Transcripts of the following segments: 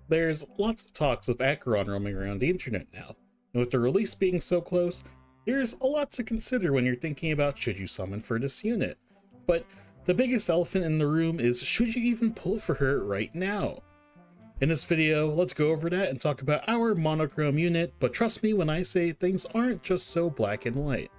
There's lots of talks of Acheron roaming around the internet now, and with the release being so close, there's a lot to consider when you're thinking about should you summon for this unit. But the biggest elephant in the room is, should you even pull for her right now? In this video, let's go over that and talk about our monochrome unit, but trust me when I say things aren't just so black and white.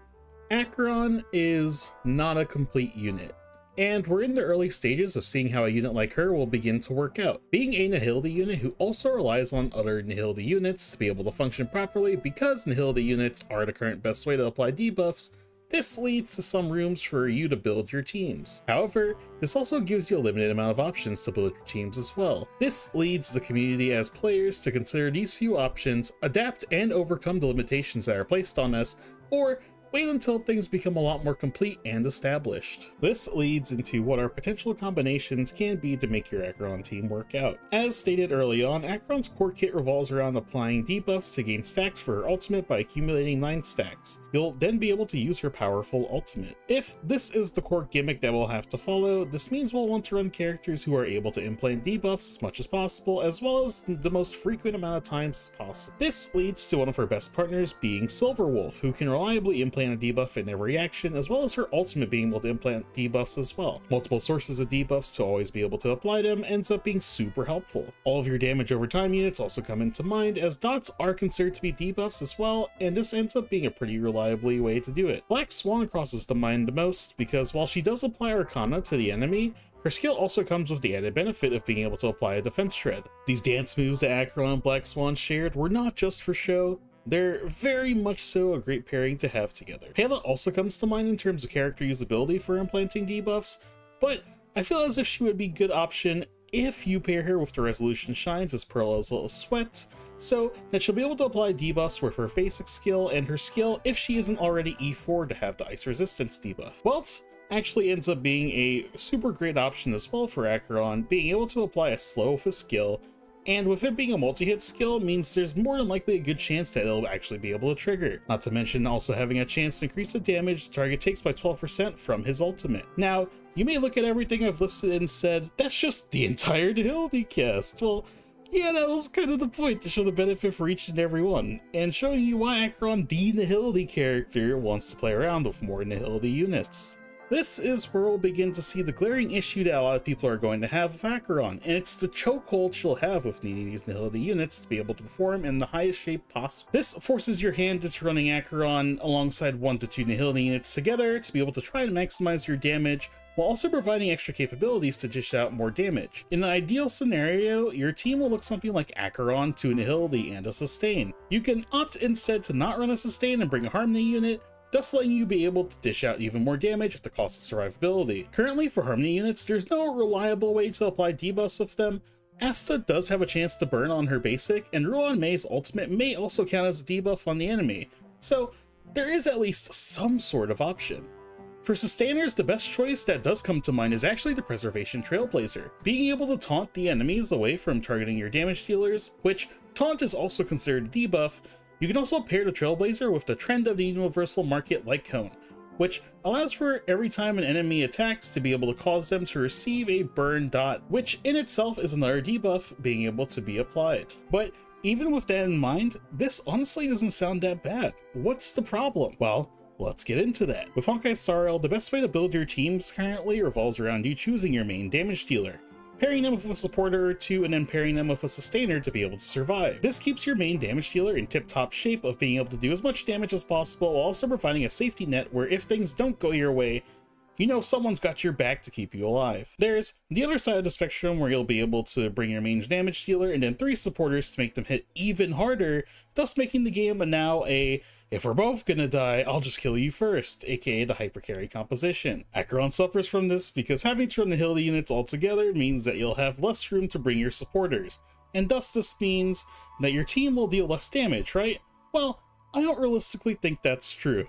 Acheron is not a complete unit, and we're in the early stages of seeing how a unit like her will begin to work out. Being a Nihility unit who also relies on other Nihility units to be able to function properly, because Nihility units are the current best way to apply debuffs, this leads to some rooms for you to build your teams. However, this also gives you a limited amount of options to build your teams as well. This leads the community as players to consider these few options, adapt and overcome the limitations that are placed on us, or wait until things become a lot more complete and established. This leads into what our potential combinations can be to make your Acheron team work out. As stated early on, Acheron's core kit revolves around applying debuffs to gain stacks for her ultimate by accumulating 9 stacks. You'll then be able to use her powerful ultimate. If this is the core gimmick that we'll have to follow, this means we'll want to run characters who are able to implant debuffs as much as possible, as well as the most frequent amount of times as possible. This leads to one of her best partners being Silverwolf, who can reliably implant a debuff in every action, as well as her ultimate being able to implant debuffs as well. Multiple sources of debuffs to always be able to apply them ends up being super helpful. All of your damage over time units also come into mind, as dots are considered to be debuffs as well, and this ends up being a pretty reliably way to do it. Black Swan crosses the mind the most, because while she does apply Arcana to the enemy, her skill also comes with the added benefit of being able to apply a defense shred. These dance moves that Acheron and Black Swan shared were not just for show, they're very much so a great pairing to have together. Payla also comes to mind in terms of character usability for implanting debuffs, but I feel as if she would be a good option if you pair her with the Resolution Shines as Pearl's Little Sweat, so that she'll be able to apply debuffs with her basic skill and her skill if she isn't already E4 to have the Ice Resistance debuff. Welts actually ends up being a super great option as well for Acheron, being able to apply a slow with a skill, and with it being a multi-hit skill means there's more than likely a good chance that it'll actually be able to trigger. Not to mention also having a chance to increase the damage the target takes by 12% from his ultimate. Now, you may look at everything I've listed and said, that's just the entire Nihility cast. Well, yeah, that was kind of the point, to show the benefit for each and every one, and showing you why Acheron, the Nihility character, wants to play around with more Nihility units. This is where we'll begin to see the glaring issue that a lot of people are going to have with Acheron, and it's the chokehold she'll have with needing these Nihility units to be able to perform in the highest shape possible. This forces your hand into running Acheron alongside 1 to 2 Nihility units together to be able to try and maximize your damage, while also providing extra capabilities to dish out more damage. In an ideal scenario, your team will look something like Acheron to a Nihility and a Sustain. You can opt instead to not run a Sustain and bring a Harmony unit, thus letting you be able to dish out even more damage at the cost of survivability. Currently for Harmony units, there's no reliable way to apply debuffs with them. Asta does have a chance to burn on her basic, and Ruan Mei's ultimate may also count as a debuff on the enemy, so there is at least some sort of option. For Sustainers, the best choice that does come to mind is actually the Preservation Trailblazer. Being able to taunt the enemies away from targeting your damage dealers, which taunt is also considered a debuff. You can also pair the Trailblazer with the Trend of the Universal Market Light Cone, which allows for every time an enemy attacks to be able to cause them to receive a burn dot, which in itself is another debuff being able to be applied. But even with that in mind, this honestly doesn't sound that bad. What's the problem? Well, let's get into that. With Honkai Star Rail, the best way to build your teams currently revolves around you choosing your main damage dealer, pairing them with a supporter or 2, and then pairing them with a sustainer to be able to survive. This keeps your main damage dealer in tip-top shape of being able to do as much damage as possible, while also providing a safety net where if things don't go your way, you know someone's got your back to keep you alive. There's the other side of the spectrum where you'll be able to bring your main damage dealer and then 3 supporters to make them hit even harder, thus making the game now a if we're both gonna die, I'll just kill you first, aka the hypercarry composition. Acheron suffers from this because having to run the Nihility units all together means that you'll have less room to bring your supporters, and thus this means that your team will deal less damage, right? Well, I don't realistically think that's true.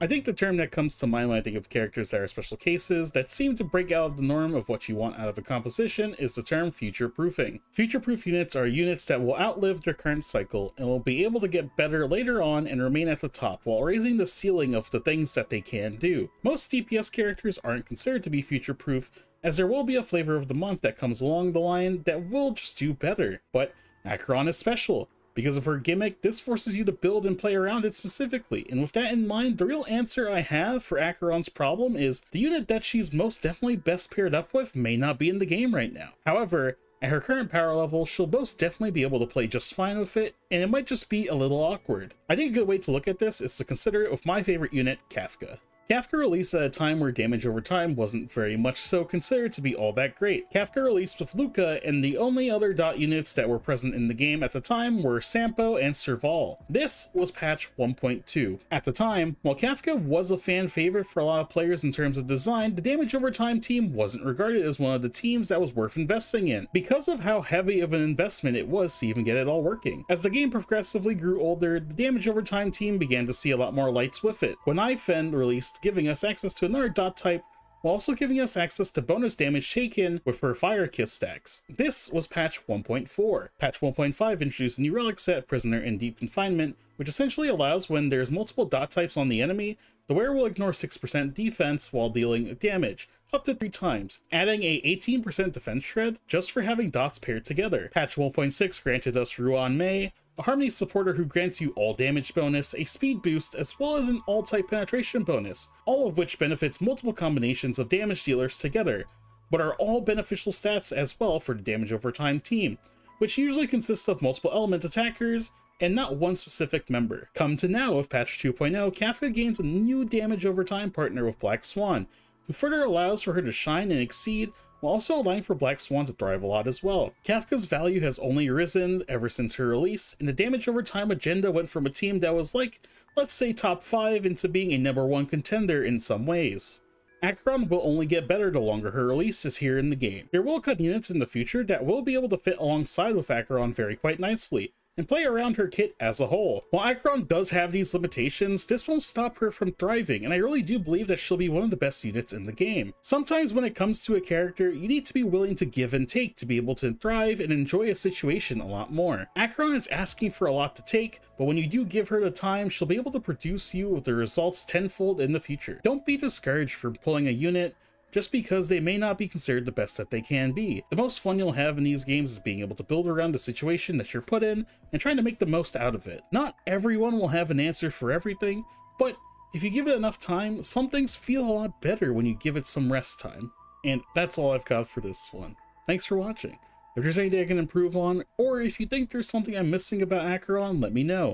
I think the term that comes to mind when I think of characters that are special cases that seem to break out of the norm of what you want out of a composition is the term future-proofing. Future-proof units are units that will outlive their current cycle and will be able to get better later on and remain at the top while raising the ceiling of the things that they can do. Most DPS characters aren't considered to be future-proof, as there will be a flavor of the month that comes along the line that will just do better, but Acheron is special. Because of her gimmick, this forces you to build and play around it specifically, and with that in mind, the real answer I have for Acheron's problem is the unit that she's most definitely best paired up with may not be in the game right now. However, at her current power level, she'll most definitely be able to play just fine with it, and it might just be a little awkward. I think a good way to look at this is to consider it with my favorite unit, Kafka. Kafka released at a time where damage over time wasn't very much so considered to be all that great. Kafka released with Luca, and the only other dot units that were present in the game at the time were Sampo and Serval. This was patch 1.2. At the time, while Kafka was a fan favorite for a lot of players in terms of design, the damage over time team wasn't regarded as one of the teams that was worth investing in, because of how heavy of an investment it was to even get it all working. As the game progressively grew older, the damage over time team began to see a lot more lights with it. When Ifen released, giving us access to another dot type, while also giving us access to bonus damage taken with her Fire Kiss stacks. This was patch 1.4. Patch 1.5 introduced a new relic set, Prisoner in Deep Confinement, which essentially allows when there's multiple dot types on the enemy, the wearer will ignore 6% defense while dealing damage, up to 3 times, adding a 18% defense shred just for having dots paired together. Patch 1.6 granted us Ruan Mei, a Harmony supporter who grants you all damage bonus, a speed boost, as well as an all-type penetration bonus, all of which benefits multiple combinations of damage dealers together, but are all beneficial stats as well for the damage over time team, which usually consists of multiple element attackers and not one specific member. Come to now with patch 2.0, Kafka gains a new damage over time partner with Black Swan, who further allows for her to shine and exceed, while also allowing for Black Swan to thrive a lot as well. Kafka's value has only risen ever since her release, and the damage over time agenda went from a team that was like, let's say top 5 into being a #1 contender in some ways. Acheron will only get better the longer her release is here in the game. There will come units in the future that will be able to fit alongside with Acheron very quite nicely, and play around her kit as a whole. While Acheron does have these limitations, this won't stop her from thriving, and I really do believe that she'll be one of the best units in the game. Sometimes when it comes to a character, you need to be willing to give and take to be able to thrive and enjoy a situation a lot more. Acheron is asking for a lot to take, but when you do give her the time, she'll be able to produce you with the results tenfold in the future. Don't be discouraged for pulling a unit just because they may not be considered the best that they can be. The most fun you'll have in these games is being able to build around the situation that you're put in and trying to make the most out of it. Not everyone will have an answer for everything, but if you give it enough time, some things feel a lot better when you give it some rest time. And that's all I've got for this one. Thanks for watching. If there's anything I can improve on, or if you think there's something I'm missing about Acheron, let me know.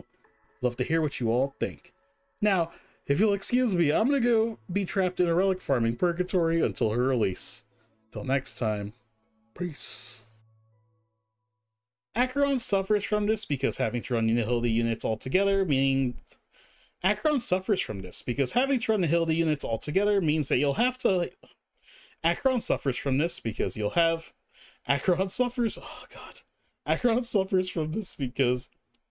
I'd love to hear what you all think. Now, if you'll excuse me, I'm gonna go be trapped in a relic farming purgatory until her release. Till next time, peace. Acheron suffers from this because having to run Nihility units altogether, meaning... Acheron suffers from this because having to run Nihility units altogether means that you'll have to... Acheron suffers from this because you'll have... Acheron suffers... Oh god. Acheron suffers from this because...